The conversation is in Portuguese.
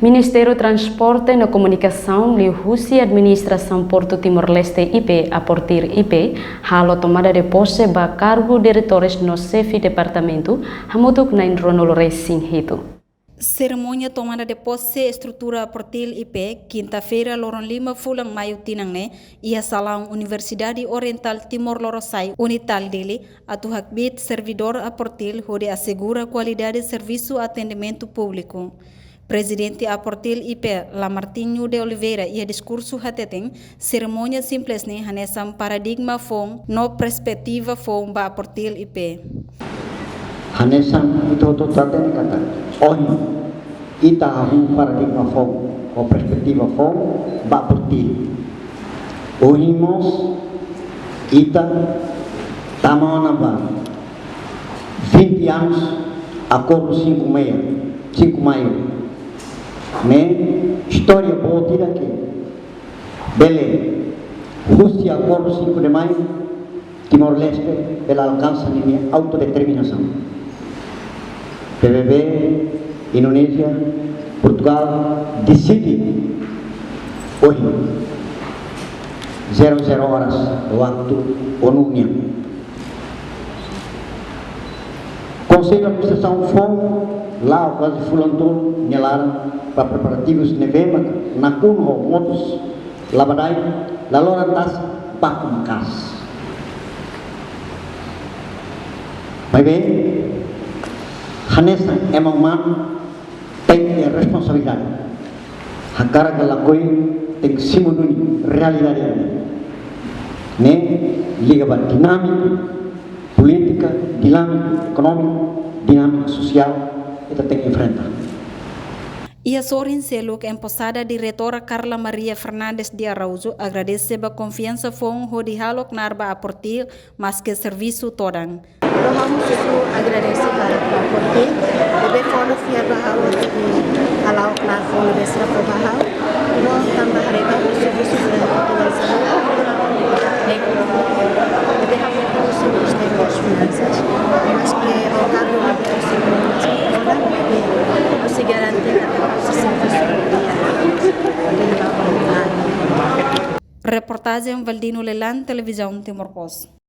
Ministério Transporte e Comunicação liu-se Administração Porto Timor-Leste IP a partir IP halo tomada de posse ba cargo diretores no chefe departamento hamutuk na Ronald Racing Hito. Cerimônia tomada de posse estrutura Portil IP, quinta-feira, Loron 5 Fulang Maio Tinangne, ia Salão Universidade Oriental Timor-Leste, Unital dele, atu hakbit servidor a Portil, onde assegura qualidade de serviço atendimento público. Presidente a Portil IP, Lamartinho de Oliveira, ia discurso hateteng, cerimônia simples ni hanesam paradigma fong, no perspectiva fong ba Portil IP. Hanesam itu taten kata, ita paradigma fong, o perspectiva fong ba Portil. Oímos ita tamana ba 20 anos acordo 5 maio. História boa tira aqui. Bele, justi acordo 5 de maio, Timor-Leste, ela alcança a autodeterminação. PBB, Indonésia, Portugal, decide hoje, 00 horas, waktu ONU-nya. Conselho de Administração foi lá quase fulantão nelar para preparativos nevema na kunho motos labadai lalora tas pakumakas. Mas bem, Hanessa emang man tem responsabilidade. A carga da coisa tem que simular realidade. Né? Liga para dinâmica política, dinâmica econômica, dinâmica social, kita tem que enfrentar. Ia Sorin Seluk, empossada diretora Carla Maria Fernandes de Araujo, agradece a confiança fong hodi halok narba a Portil, mas que serviço todang. Vamos agradecer para a Portil, deve fono fiar bahau di halau nar fono besra ko bahau, no tambah reba serviço para população. Deve haver todos os negócios financeiros, mas que ao cargo da pessoa se garante que o serviço Reportagem Valdino Lelan, Televisão Timor-Post.